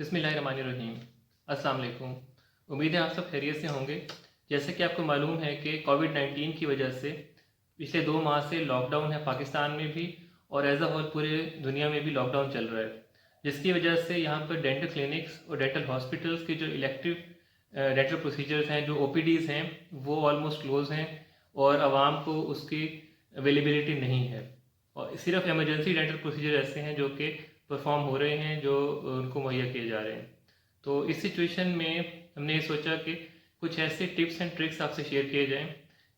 बिस्मिल्लाहिर्रहमानिर्रहीम। अस्सलाम वालेकुम। उम्मीद है आप सब खैरियत से होंगे। जैसे कि आपको मालूम है कि कोविड-19 की वजह से पिछले 2 माह से लॉकडाउन है पाकिस्तान में भी और एज़ अ होल पूरे दुनिया में भी लॉकडाउन चल रहा है, जिसकी वजह से यहाँ पर डेंटल क्लिनिक्स और डेंटल हॉस्पिटल्स के जो इलेक्टिव डेंटल प्रोसीजर्स हैं, जो ओपीडीज़ हैं, वो ऑलमोस्ट क्लोज़ हैं और आवाम को उसकी अवेलेबिलिटी नहीं है। और सिर्फ इमरजेंसी डेंटल प्रोसीजर ऐसे हैं जो कि परफॉर्म हो रहे हैं, जो उनको मुहैया किए जा रहे हैं। तो इस सिचुएशन में हमने ये सोचा कि कुछ ऐसे टिप्स एंड ट्रिक्स आपसे शेयर किए जाएं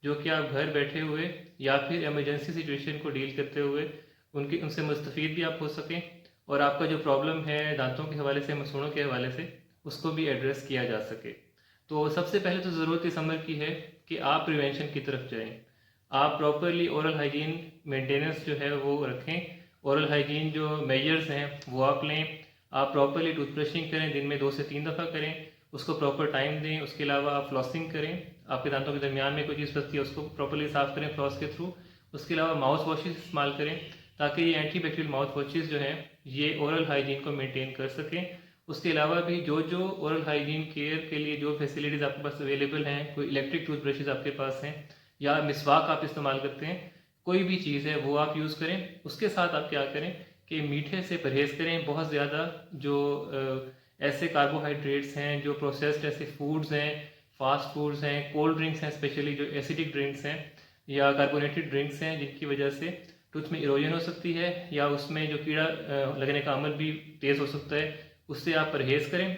जो कि आप घर बैठे हुए या फिर इमरजेंसी सिचुएशन को डील करते हुए उनसे मुस्तफ़ीद भी आप हो सकें और आपका जो प्रॉब्लम है दांतों के हवाले से, मसूड़ों के हवाले से, उसको भी एड्रेस किया जा सके। तो सबसे पहले तो ज़रूरत इस अमर की है कि आप प्रिवेंशन की तरफ जाएँ। आप प्रॉपरली ओरल हाइजीन मेंटेनेंस जो है वो रखें। ओरल हाइजीन जो मेजर्स हैं वो आप लें। आप प्रॉपरली टूथब्रशिंग करें, दिन में 2 से 3 दफ़ा करें, उसको प्रॉपर टाइम दें। उसके अलावा आप फ्लॉसिंग करें, आपके दांतों के दरमियान में कोई चीज़ फंसती है उसको प्रॉपरली साफ़ करें फ्लॉस के थ्रू। उसके अलावा माउथ वॉशेस इस्तेमाल करें ताकि ये एंटीबैक्टीरियल माउथ वॉशेस जो हैं ये ओरल हाइजीन को मेनटेन कर सकें। उसके अलावा भी जो ओरल हाइजीन केयर के लिए जो फैसिलिटीज़ आपके पास अवेलेबल हैं, कोई इलेक्ट्रिक टूथब्रशेज़ आपके पास हैं या मिसवाक आप इस्तेमाल करते हैं, कोई भी चीज़ है वो आप यूज़ करें। उसके साथ आप क्या करें कि मीठे से परहेज़ करें। बहुत ज़्यादा जो ऐसे कार्बोहाइड्रेट्स हैं, जो प्रोसेस्ड ऐसे फूड्स हैं, फास्ट फूड्स हैं, कोल्ड ड्रिंक्स हैं, स्पेशली जो एसिडिक ड्रिंक्स हैं या कार्बोनेटेड ड्रिंक्स हैं, जिनकी वजह से टूथ में इरोजन हो सकती है या उसमें जो कीड़ा लगने का अमल भी तेज़ हो सकता है, उससे आप परहेज़ करें।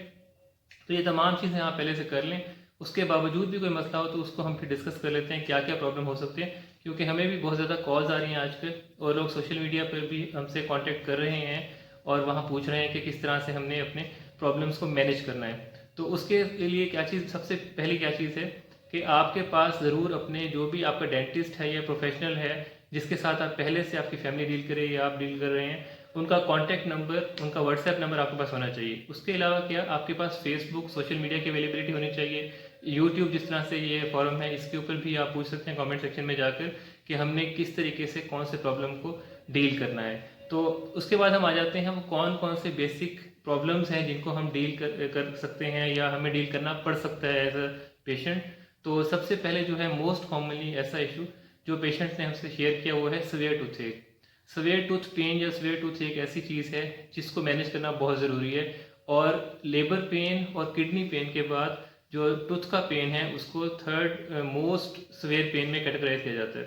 तो ये तमाम चीज़ें आप पहले से कर लें। उसके बावजूद भी कोई मसला हो तो उसको हम फिर डिस्कस कर लेते हैं क्या क्या प्रॉब्लम हो सकती है, क्योंकि हमें भी बहुत ज़्यादा कॉल्स आ रही हैं आजकल और लोग सोशल मीडिया पर भी हमसे कांटेक्ट कर रहे हैं और वहाँ पूछ रहे हैं कि किस तरह से हमने अपने प्रॉब्लम्स को मैनेज करना है। तो उसके लिए क्या चीज़, सबसे पहली क्या चीज़ है कि आपके पास ज़रूर अपने जो भी आपका डेंटिस्ट है या प्रोफेशनल है जिसके साथ आप पहले से आपकी फैमिली डील करे या आप डील कर रहे हैं, उनका कॉन्टैक्ट नंबर, उनका व्हाट्सएप नंबर आपके पास होना चाहिए। उसके अलावा क्या आपके पास फेसबुक, सोशल मीडिया की अवेलेबिलिटी होनी चाहिए। यूट्यूब जिस तरह से ये फॉरम है इसके ऊपर भी आप पूछ सकते हैं कमेंट सेक्शन में जाकर कि हमने किस तरीके से कौन से प्रॉब्लम को डील करना है। तो उसके बाद हम आ जाते हैं वो कौन कौन से बेसिक प्रॉब्लम्स हैं जिनको हम डील कर सकते हैं या हमें डील करना पड़ सकता है एज अ पेशेंट। तो सबसे पहले जो है मोस्ट कॉमनली ऐसा इशू जो पेशेंट्स ने हमसे शेयर किया वो है severe tooth. Severe tooth pain या सवेयर टूथ एक ऐसी चीज़ है जिसको मैनेज करना बहुत ज़रूरी है और लेबर पेन और किडनी पेन के बाद जो टूथ का पेन है उसको थर्ड मोस्ट सवेयर पेन में कैटेगराइज किया जाता है।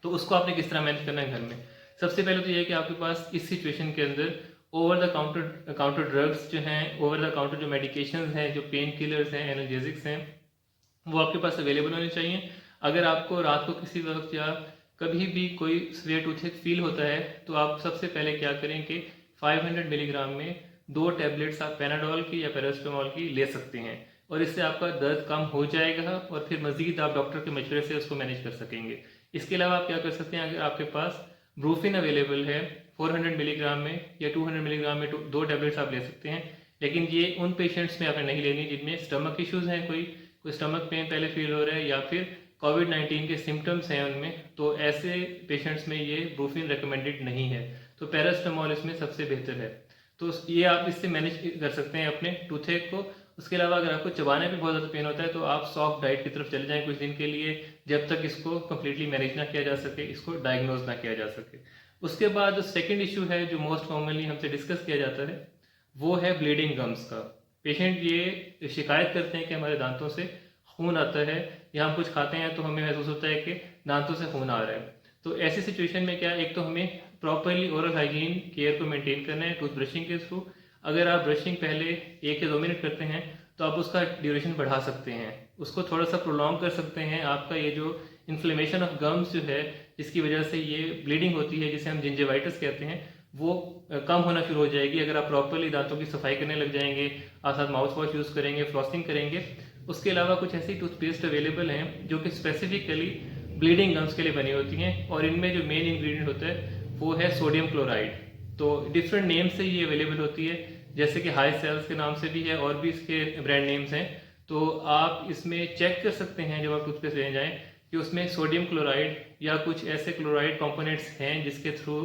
तो उसको आपने किस तरह मैनेज करना है घर में। सबसे पहले तो ये है कि आपके पास इस सिचुएशन के अंदर ओवर द काउंटर ड्रग्स जो हैं, ओवर द काउंटर जो मेडिकेशंस हैं, जो पेन किलर्स हैं, एनाल्जेसिक्स हैं, वो आपके पास अवेलेबल होने चाहिए। अगर आपको रात को किसी वक्त या कभी भी कोई सवेयर टूथेक फील होता है तो आप सबसे पहले क्या करें कि 500 मिलीग्राम में 2 टैबलेट्स आप पैनाडोल की या पैरासिटामोल की ले सकते हैं और इससे आपका दर्द कम हो जाएगा और फिर मजीद आप डॉक्टर के मशवरे से उसको मैनेज कर सकेंगे। इसके अलावा आप क्या कर सकते हैं, अगर आपके पास ब्रूफिन अवेलेबल है 400 मिलीग्राम में या 200 मिलीग्राम में 2 टैबलेट्स आप ले सकते हैं, लेकिन ये उन पेशेंट्स में आपने नहीं लेनी जिनमें स्टमक इश्यूज़ हैं, कोई स्टमक पेन पहले फील हो रहा है या फिर कोविड-19 के सिम्टम्स हैं उनमें, तो ऐसे पेशेंट्स में ये ब्रूफिन रिकमेंडेड नहीं है। तो पैरासिटामोल इसमें सबसे बेहतर है। तो ये आप इससे मैनेज कर सकते हैं अपने टूथेक को। उसके अलावा अगर आपको चबाने में बहुत ज़्यादा पेन होता है तो आप सॉफ्ट डाइट की तरफ चले जाएं कुछ दिन के लिए, जब तक इसको कम्प्लीटली मैनेज ना किया जा सके, इसको डायग्नोज ना किया जा सके। उसके बाद सेकेंड इशू है जो मोस्ट कॉमनली हमसे डिस्कस किया जाता है, वो है ब्लीडिंग गम्स का। पेशेंट ये शिकायत करते हैं कि हमारे दांतों से खून आता है या हम कुछ खाते हैं तो हमें महसूस होता है कि दांतों से खून आ रहा है। तो ऐसी सिचुएशन में क्या, एक तो हमें प्रॉपरली ओरल हाइजीन केयर को मेंटेन करना है टूथ ब्रशिंग के थ्रू। अगर आप ब्रशिंग पहले 1 या 2 मिनट करते हैं तो आप उसका ड्यूरेशन बढ़ा सकते हैं, उसको थोड़ा सा प्रोलॉन्ग कर सकते हैं। आपका ये जो इन्फ्लेमेशन ऑफ गम्स जो है जिसकी वजह से ये ब्लीडिंग होती है, जिसे हम जिंजेवाइटिस कहते हैं, वो कम होना शुरू हो जाएगी अगर आप प्रॉपरली दांतों की सफाई करने लग जाएंगे, आप साथ माउथ वॉश यूज़ करेंगे, फ्लॉसिंग करेंगे। उसके अलावा कुछ ऐसी टूथपेस्ट अवेलेबल हैं जो कि स्पेसिफिकली ब्लीडिंग गम्स के लिए बनी होती हैं और इनमें जो मेन इंग्रेडिएंट होता है वो है सोडियम क्लोराइड। तो डिफरेंट नेम से ये अवेलेबल होती है, जैसे कि हाई सेल्स के नाम से भी है और भी इसके ब्रांड नेम्स हैं। तो आप इसमें चेक कर सकते हैं जब आप टूथपेस्ट लेने जाएं कि उसमें सोडियम क्लोराइड या कुछ ऐसे क्लोराइड कंपोनेंट्स हैं जिसके थ्रू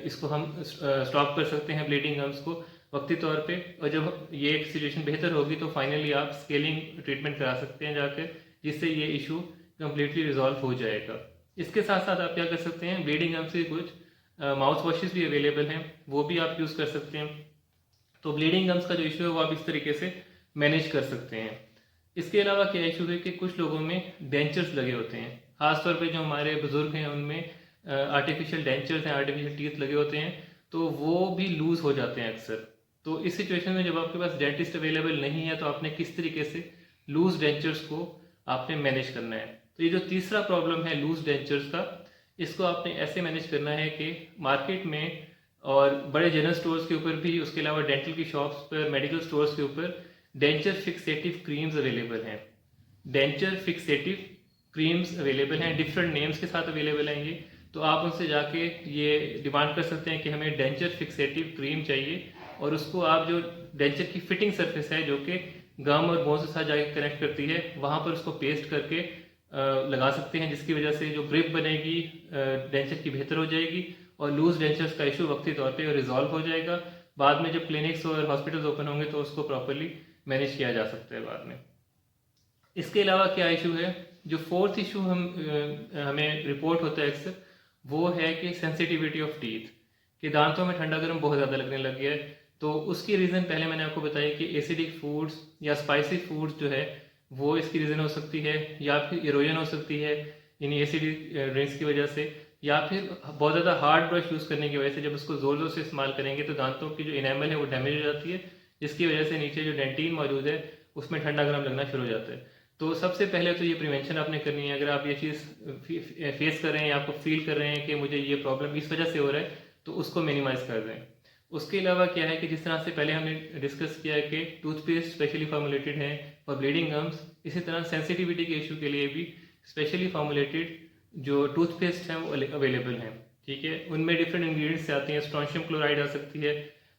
इसको हम स्टॉप कर सकते हैं ब्लीडिंग गम्स को। वक्ती तौर पे, और जब ये एक सिचुएशन बेहतर होगी तो फाइनली आप स्केलिंग ट्रीटमेंट करा सकते हैं जाकर, जिससे ये इशू कम्प्लीटली रिजॉल्व हो जाएगा। इसके साथ साथ आप क्या कर सकते हैं, ब्लीडिंग गम्स के कुछ माउथ वॉशेस भी अवेलेबल हैं, वो भी आप यूज़ कर सकते हैं। तो ब्लीडिंग गम्स का जो इशू है वो आप इस तरीके से मैनेज कर सकते हैं। इसके अलावा क्या इशू है कि कुछ लोगों में डेंचर्स लगे होते हैं, खासतौर पे जो हमारे बुजुर्ग हैं उनमें आर्टिफिशियल डेंचर्स हैं, आर्टिफिशियल टीथ लगे होते हैं, तो वो भी लूज हो जाते हैं अक्सर। तो इस सिचुएशन में जब आपके पास डेंटिस्ट अवेलेबल नहीं है तो आपने किस तरीके से लूज डेंचर्स को आपने मैनेज करना है। तो ये जो तीसरा प्रॉब्लम है लूज डेंचर्स का, इसको आपने ऐसे मैनेज करना है कि मार्केट में और बड़े जनरल स्टोर्स के ऊपर भी, उसके अलावा डेंटल की शॉप्स पर, मेडिकल स्टोर्स के ऊपर डेंचर फिक्सेटिव क्रीम्स अवेलेबल हैं। डेंचर फिक्सेटिव क्रीम्स अवेलेबल हैं, डिफरेंट नेम्स के साथ अवेलेबल हैं ये। तो आप उनसे जाके ये डिमांड कर सकते हैं कि हमें डेंचर फिक्सेटिव क्रीम चाहिए, और उसको आप जो डेंचर की फिटिंग सरफेस है जो कि गम और बोन के साथ जाके कनेक्ट करती है, वहाँ पर उसको पेस्ट करके लगा सकते हैं, जिसकी वजह से जो ग्रिप बनेगी डेंचर की बेहतर हो जाएगी, और लूज डेंचर्स का इशू वक्ती तौर पे रिजॉल्व हो जाएगा। बाद में जब क्लिनिक्स और हॉस्पिटल्स ओपन होंगे तो उसको प्रॉपरली मैनेज किया जा सकता है बाद में। इसके अलावा क्या इशू है, जो फोर्थ इशू हमें रिपोर्ट होता है अक्सर, वो है कि सेंसिटिविटी ऑफ टीथ, कि दांतों में ठंडा गर्म बहुत ज़्यादा लगने लग गया है। तो उसकी रीज़न पहले मैंने आपको बताया कि एसिडिक फूड्स या स्पाइसी फूड्स जो है वो इसकी रीज़न हो सकती है, या फिर इरोजन हो सकती है यानी एसिडिक ड्रिंक्स की वजह से, या फिर बहुत ज़्यादा हार्ड ब्रश यूज़ करने की वजह से जब उसको ज़ोर ज़ोर से इस्तेमाल करेंगे तो दांतों की जो इनेमल है वो डैमेज हो जाती है, जिसकी वजह से नीचे जो डेंटिन मौजूद है उसमें ठंडा गर्म लगना शुरू हो जाता है। तो सबसे पहले तो ये प्रिवेंशन आपने करनी है। अगर आप ये चीज़ फेस कर रहे हैं या आपको फील कर रहे हैं कि मुझे ये प्रॉब्लम इस वजह से हो रहा है, तो उसको मिनिमाइज कर दें। उसके अलावा क्या है कि जिस तरह से पहले हमने डिस्कस किया है कि टूथपेस्ट स्पेशली फॉर्मुलेटेड है फॉर ब्लीडिंग गम्स, इसी तरह सेंसिटिविटी के इशू के लिए भी स्पेशली फॉर्मुलेटेड जो टूथपेस्ट हैं वो अवेलेबल हैं। ठीक है, उनमें डिफरेंट इंग्रेडिएंट्स आते हैं, स्ट्रोंशियम क्लोराइड आ सकती है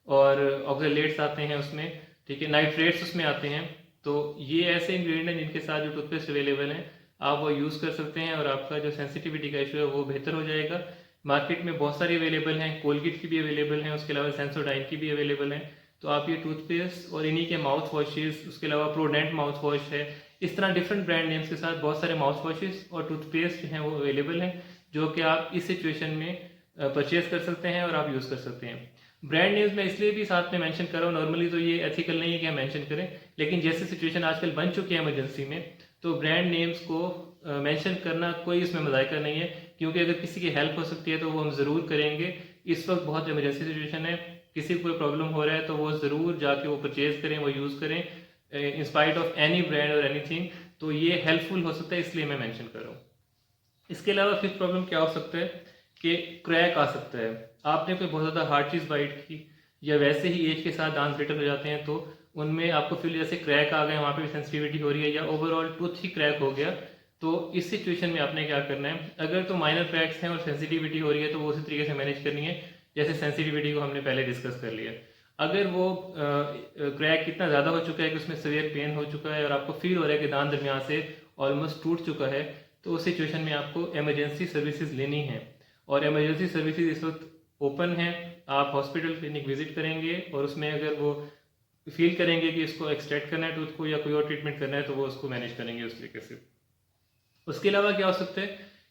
और ऑक्जेलेट्स आते हैं उसमें, ठीक है, नाइट्रेट्स उसमें आते हैं। तो ये ऐसे इंग्रेडिएंट हैं जिनके साथ जो टूथपेस्ट अवेलेबल हैं आप वो यूज़ कर सकते हैं, और आपका जो सेंसिटिविटी का इशू है वो बेहतर हो जाएगा। मार्केट में बहुत सारी अवेलेबल हैं, कोलगेट की भी अवेलेबल हैं, उसके अलावा सेंसोडाइन की भी अवेलेबल हैं। तो आप ये टूथपेस्ट और इन्हीं के माउथ वॉशेस, उसके अलावा प्रोडेंट माउथ वॉश है, इस तरह डिफरेंट ब्रांड नेम्स के साथ बहुत सारे माउथ वॉशेस और टूथपेस्ट हैं वो अवेलेबल हैं, जो कि आप इस सिचुएशन में परचेज कर सकते हैं और आप यूज़ कर सकते हैं। ब्रांड नेम्स मैं इसलिए भी साथ में मेंशन कर रहा हूँ, नॉर्मली तो ये एथिकल नहीं है कि हम मेंशन करें, लेकिन जैसे सिचुएशन आजकल बन चुकी है इमरजेंसी में, तो ब्रांड नेम्स को मेंशन करना कोई इसमें मजायका नहीं है, क्योंकि अगर किसी की हेल्प हो सकती है तो वो हम ज़रूर करेंगे। इस वक्त बहुत इमरजेंसी सिचुएशन है, किसी को कोई प्रॉब्लम हो रहा है तो वो ज़रूर जाके वो परचेज करें, वो यूज़ करें in spite of any brand और एनीथिंग। तो ये हेल्पफुल हो सकता है, इसलिए मैं मेंशन कर रहा हूँ। इसके अलावा फिफ्थ प्रॉब्लम क्या हो सकता है कि क्रैक आ सकता है। आपने कोई बहुत ज़्यादा हार्ड चीज़ बाइट की, या वैसे ही एज के साथ दांत ब्रिटल हो जाते हैं तो उनमें आपको फील जैसे क्रैक आ गए, वहाँ पे भी सेंसिटिविटी हो रही है, या ओवरऑल टूथ ही क्रैक हो गया। तो इस सिचुएशन में आपने क्या करना है, अगर तो माइनर क्रैक्स हैं और सेंसिटिविटी हो रही है तो वो उसी तरीके से मैनेज करनी है जैसे सेंसिटिविटी को हमने पहले डिस्कस कर लिया। अगर वो क्रैक इतना ज़्यादा हो चुका है कि उसमें सीवियर पेन हो चुका है और आपको फील हो रहा है कि दांत दरमियान से ऑलमोस्ट टूट चुका है, तो उस सिचुएशन में आपको इमरजेंसी सर्विसेज लेनी है। और इमरजेंसी सर्विसेज इस वक्त ओपन है, आप हॉस्पिटल क्लिनिक विजिट करेंगे और उसमें अगर वो फील करेंगे कि इसको एक्सट्रैक्ट करना है टूथ को या कोई और ट्रीटमेंट करना है तो वो उसको मैनेज करेंगे उस तरीके से। उसके अलावा क्या हो सकता है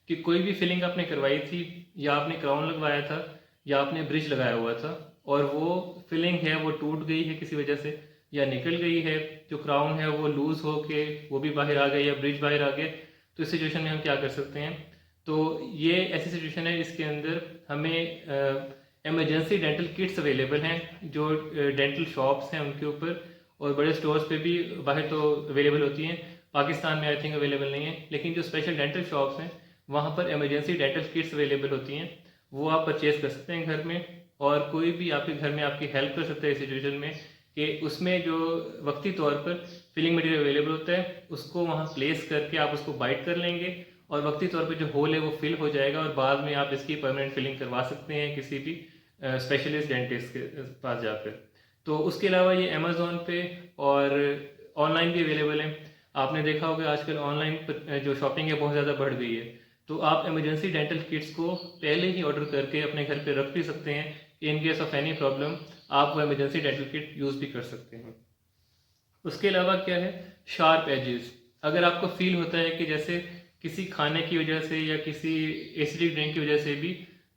कि कोई भी फिलिंग आपने करवाई थी, या आपने क्राउन लगवाया था, या आपने ब्रिज लगाया हुआ था, और वो फिलिंग है वो टूट गई है किसी वजह से या निकल गई है, जो क्राउन है वो लूज हो के वो भी बाहर आ गया या ब्रिज बाहर आ गया, तो इस सिचुएशन में हम क्या कर सकते हैं। तो ये ऐसी सिचुएशन है इसके अंदर हमें इमरजेंसी डेंटल किट्स अवेलेबल हैं जो डेंटल शॉप्स हैं उनके ऊपर, और बड़े स्टोर्स पे भी बाहर तो अवेलेबल होती हैं, पाकिस्तान में आई थिंक अवेलेबल नहीं है, लेकिन जो स्पेशल डेंटल शॉप्स हैं वहाँ पर इमरजेंसी डेंटल किट्स अवेलेबल होती हैं, वो आप परचेज कर सकते हैं घर में। और कोई भी आपके घर में आपकी हेल्प कर सकता है इस सिचुएशन में, कि उसमें जो वक्ती तौर पर फिलिंग मटेरियल अवेलेबल होता है उसको वहाँ प्लेस करके आप उसको बाइट कर लेंगे, और वक्ती तौर पे जो होल है वो फिल हो जाएगा, और बाद में आप इसकी परमानेंट फिलिंग करवा सकते हैं किसी भी स्पेशलिस्ट डेंटिस्ट के पास जाकर। तो उसके अलावा ये अमेज़ॉन पे और ऑनलाइन भी अवेलेबल है। आपने देखा होगा आजकल ऑनलाइन जो शॉपिंग है बहुत ज़्यादा बढ़ गई है, तो आप इमरजेंसी डेंटल किट्स को पहले ही ऑर्डर करके अपने घर पे रख भी सकते हैं in case of any problem. आप वो इमरजेंसी डेंटल किट यूज़ भी कर सकते हैं। उसके अलावा क्या है, शार्प एजेस। अगर आपको फील होता है कि जैसे किसी खाने की वजह से या किसी एसिडिक ड्रिंक की वजह से भी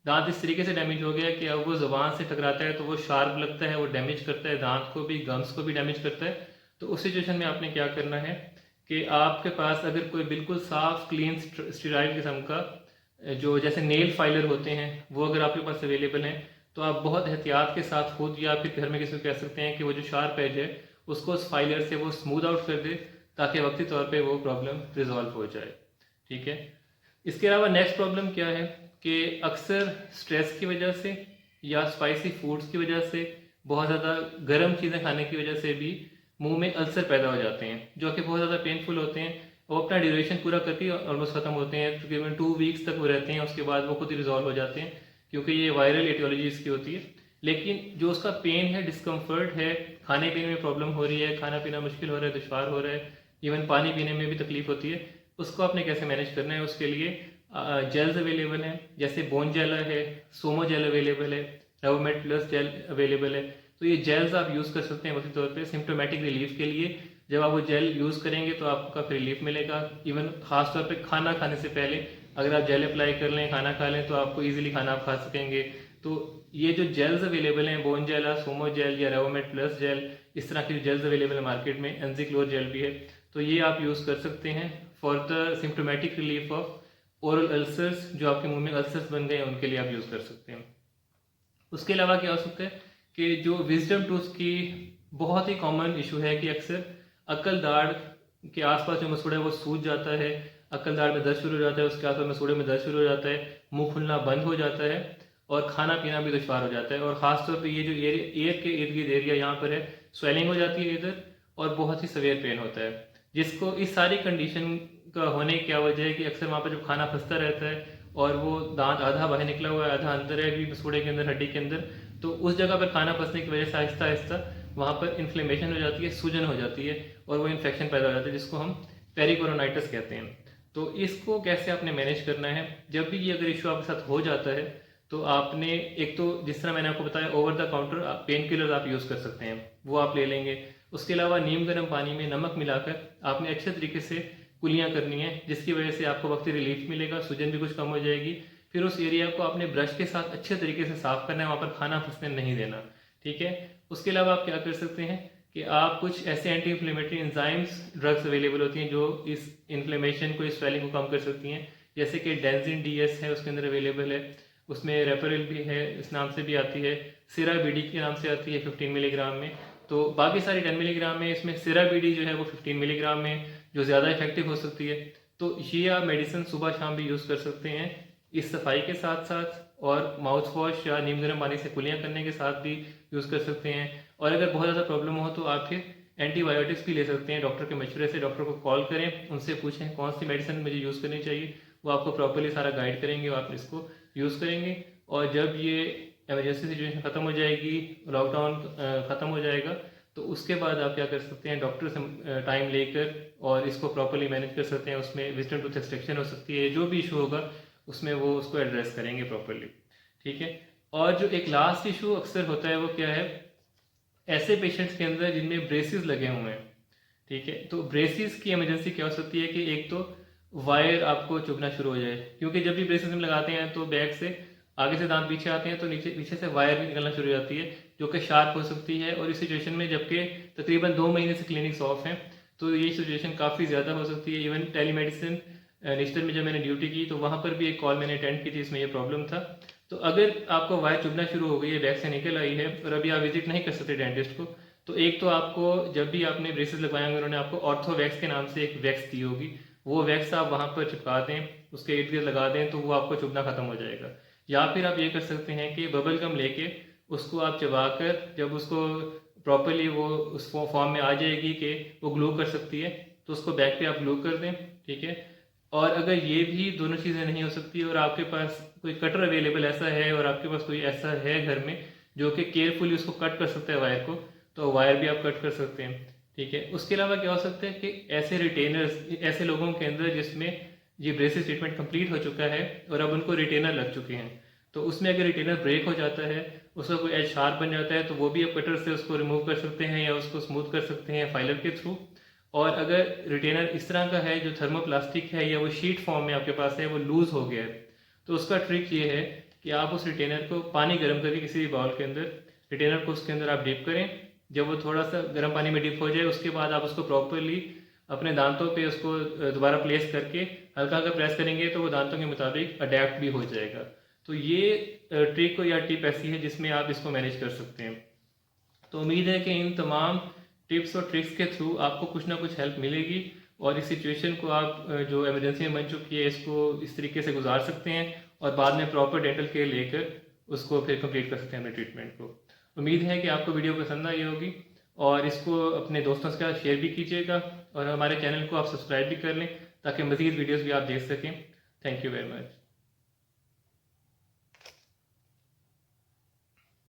दांत इस तरीके से डैमेज हो गया कि अब वो ज़ुबान से टकराता है तो वो शार्प लगता है, वो डैमेज करता है दांत को भी, गम्स को भी डैमेज करता है, तो उस सिचुएशन में आपने क्या करना है कि आपके पास अगर कोई बिल्कुल साफ क्लीन स्टेराइल किस्म का जो जैसे नेल फाइलर होते हैं वो अगर आपके पास अवेलेबल हैं, तो आप बहुत एहतियात के साथ खुद या फिर घर में किसी को कह सकते हैं कि वो जो शार्प एज है उसको उस फाइलर से वो स्मूथ आउट कर दे ताकि वक्ती तौर पे वो प्रॉब्लम रिजॉल्व हो जाए। ठीक है। इसके अलावा नेक्स्ट प्रॉब्लम क्या है कि अक्सर स्ट्रेस की वजह से या स्पाइसी फूड्स की वजह से, बहुत ज़्यादा गर्म चीज़ें खाने की वजह से भी मुंह में अल्सर पैदा हो जाते हैं जो कि बहुत ज़्यादा पेनफुल होते हैं। वो अपना ड्यूरेशन पूरा करके ऑलमोस्ट ख़त्म होते हैं, तकरीबन 2 वीक्स तक वो रहते हैं, उसके बाद वो खुद ही रिजॉल्व हो जाते हैं क्योंकि ये वायरल एटियोलॉजी इसकी होती है। लेकिन जो उसका पेन है, डिस्कम्फर्ट है, खाने पीने में प्रॉब्लम हो रही है, खाना पीना मुश्किल हो रहा है, दुश्वार हो रहा है, इवन पानी पीने में भी तकलीफ होती है, उसको आपने कैसे मैनेज करना है। उसके लिए जेल्स अवेलेबल हैं, जैसे बोन जेल है, सोमो जेल अवेलेबल है, रेवोमेड प्लस जेल अवेलेबल है। तो ये जेल्स आप यूज़ कर सकते हैं वक्ती तौर पे सिम्टोमेटिक रिलीफ के लिए। जब आप वो जेल यूज़ करेंगे तो आपको काफ़ी रिलीफ मिलेगा। इवन खास तौर पे खाना खाने से पहले अगर आप जेल अप्लाई कर लें, खाना खा लें, तो आपको ईजिली खाना आप खा सकेंगे। तो ये जो जेल्स अवेलेबल हैं, बोन जेल है, सोमो जेल या रेवोमेड प्लस जेल, इस तरह की जेल्स अवेलेबल है मार्केट में, एनजीक्लोर जेल भी है, तो ये आप यूज़ कर सकते हैं for the symptomatic relief of oral ulcers. जो आपके मुंह में अल्सर्स बन गए हैं उनके लिए आप यूज़ कर सकते हैं। उसके अलावा क्या हो सकता है कि जो विजडम टूथ की बहुत ही कॉमन इशू है कि अक्सर अक्ल दाढ़ के आसपास जो मसूड़ा है वो सूज जाता है, अक्ल दाढ़ में दर्द शुरू हो जाता है, उसके आसपास मसूड़े में दर्द शुरू हो जाता है, मुंह खुलना बंद हो जाता है और खाना पीना भी दुश्वार हो जाता है। और ख़ासतौर पे ये जो एयर के इर्द गिर्द एरिया यहाँ पर है, स्वेलिंग हो जाती है इधर और बहुत ही सवेयर पेन होता है। जिसको इस सारी कंडीशन का होने की क्या वजह है कि अक्सर वहाँ पर जब खाना फंसता रहता है और वो दांत आधा बाहर निकला हुआ है, आधा अंदर है भी मसूड़े के अंदर, हड्डी के अंदर, तो उस जगह पर खाना फंसने की वजह से आहिस्ता आहिस्ता वहाँ पर इन्फ्लेमेशन हो जाती है, सूजन हो जाती है और वो इन्फेक्शन पैदा हो जाता है जिसको हम पेरिकोरोनाइटिस कहते हैं। तो इसको कैसे आपने मैनेज करना है, जब भी ये अगर इशू आपके साथ हो जाता है तो आपने एक तो जिस तरह मैंने आपको बताया over the counter pain killer आप यूज़ कर सकते हैं, वो आप ले लेंगे। उसके अलावा नीम गर्म पानी में नमक मिलाकर आपने अच्छे तरीके से कुलियाँ करनी है जिसकी वजह से आपको वक्ती रिलीफ मिलेगा, सूजन भी कुछ कम हो जाएगी। फिर उस एरिया को आपने ब्रश के साथ अच्छे तरीके से साफ करना है, वहाँ पर खाना फंसने नहीं देना। ठीक है। उसके अलावा आप क्या कर सकते हैं कि आप कुछ ऐसे anti inflammatory enzymes drugs available होती हैं जो इस इन्फ्लेमेशन को, इस स्वेलिंग को कम कर सकती हैं, जैसे कि डेंजिन डीएस है उसके अंदर अवेलेबल है, उसमें रेपरल भी है, इस नाम से भी आती है, सिरा बीडी के नाम से आती है 15 मिलीग्राम में। तो बाकी सारी 10 मिलीग्राम में, इसमें सिरा बीडी जो है वो 15 मिलीग्राम में जो ज़्यादा इफेक्टिव हो सकती है। तो ये आप मेडिसिन सुबह शाम भी यूज़ कर सकते हैं इस सफाई के साथ साथ, और माउथ वॉश या नीम गर्म पानी से कुलियाँ करने के साथ भी यूज़ कर सकते हैं। और अगर बहुत ज़्यादा प्रॉब्लम हो तो आप फिर एंटीबायोटिक्स भी ले सकते हैं डॉक्टर के मशवरे से। डॉक्टर को कॉल करें, उनसे पूछें कौन सी मेडिसिन मुझे यूज़ करनी चाहिए, वो आपको प्रॉपरली सारा गाइड करेंगे और आप इसको यूज़ करेंगे। और जब ये एमरजेंसी सिचुएशन ख़त्म हो जाएगी, लॉकडाउन ख़त्म हो जाएगा, तो उसके बाद आप क्या कर सकते हैं, डॉक्टर से टाइम लेकर और इसको प्रॉपरली मैनेज कर सकते हैं। उसमें विजडम टूथ एक्सट्रैक्शन हो सकती है, जो भी इशू होगा उसमें वो उसको एड्रेस करेंगे प्रॉपरली। ठीक है। और जो एक लास्ट इशू अक्सर होता है वो क्या है, ऐसे पेशेंट्स के अंदर जिनमें ब्रेसिस लगे हुए हैं। ठीक है। तो ब्रेसिस की इमरजेंसी क्या हो सकती है कि एक तो वायर आपको चुभना शुरू हो जाए, क्योंकि जब भी ब्रेसिस में लगाते हैं तो बैक से आगे से दांत पीछे आते हैं तो नीचे पीछे से वायर भी निकलना शुरू हो जाती है जो कि शार्प हो सकती है। और इस सिचुएशन में जबकि तकरीबन 2 महीने से क्लिनिक्स ऑफ हैं तो ये सिचुएशन काफ़ी ज़्यादा हो सकती है। इवन टेलीमेडिसिन निश्तर में जब मैंने ड्यूटी की तो वहाँ पर भी एक कॉल मैंने अटेंड की थी, इसमें ये प्रॉब्लम था। तो अगर आपको वायर चुभना शुरू हो गई है, बैक से निकल आई है और अभी आप विजिट नहीं कर सकते डेंटिस्ट को, तो एक तो आपको जब भी आपने ब्रेसेस लगवाए होंगे उन्होंने आपको ऑर्थोवैक्स के नाम से एक वैक्स दी होगी, वो वैक्स आप वहाँ पर चिपका दें, उसके इर्द गिर्द लगा दें तो वो आपको चुभना ख़त्म हो जाएगा। या फिर आप ये कर सकते हैं कि बबल गम लेके उसको आप चबा कर, जब उसको प्रॉपरली वो उस फॉर्म में आ जाएगी कि वो ग्लू कर सकती है, तो उसको बैक पे आप ग्लू कर दें। ठीक है। और अगर ये भी दोनों चीज़ें नहीं हो सकती और आपके पास कोई कटर अवेलेबल ऐसा है और आपके पास कोई ऐसा है घर में जो कि केयरफुली उसको कट कर सकता है वायर को, तो वायर भी आप कट कर सकते हैं। ठीक है। उसके अलावा क्या हो सकता है कि ऐसे रिटेनर्स, ऐसे लोगों के अंदर जिसमें ये ब्रेसिस ट्रीटमेंट कंप्लीट हो चुका है और अब उनको रिटेनर लग चुके हैं, तो उसमें अगर रिटेनर ब्रेक हो जाता है उसका कोई एज शार्प बन जाता है तो वो भी आप कटर से उसको रिमूव कर सकते हैं या उसको स्मूथ कर सकते हैं फाइलर के थ्रू। और अगर रिटेनर इस तरह का है जो थर्मोप्लास्टिक है या वो शीट फॉर्म में आपके पास है, वो लूज़ हो गया है, तो उसका ट्रिक ये है कि आप उस रिटेनर को पानी गर्म करके किसी भी बाउल के अंदर रिटेनर को उसके अंदर आप डिप करें। जब वो थोड़ा सा गर्म पानी में डिप हो जाए उसके बाद आप उसको प्रॉपरली अपने दांतों पे उसको दोबारा प्लेस करके हल्का हल्का प्रेस करेंगे तो वो दांतों के मुताबिक अडेप्ट भी हो जाएगा। तो ये ट्रिक या टिप ऐसी है जिसमें आप इसको मैनेज कर सकते हैं। तो उम्मीद है कि इन तमाम टिप्स और ट्रिक्स के थ्रू आपको कुछ ना कुछ हेल्प मिलेगी और इस सिचुएशन को आप जो इमरजेंसी में बन चुकी है इसको इस तरीके से गुजार सकते हैं और बाद में प्रॉपर डेंटल केयर लेकर उसको फिर कंप्लीट कर सकते हैं अपने ट्रीटमेंट को। उम्मीद है कि आपको वीडियो पसंद आई होगी और इसको अपने दोस्तों के साथ शेयर भी कीजिएगा और हमारे चैनल को आप सब्सक्राइब भी कर लें ताकि मज़ीद वीडियोज़ भी आप देख सकें। Thank you very much.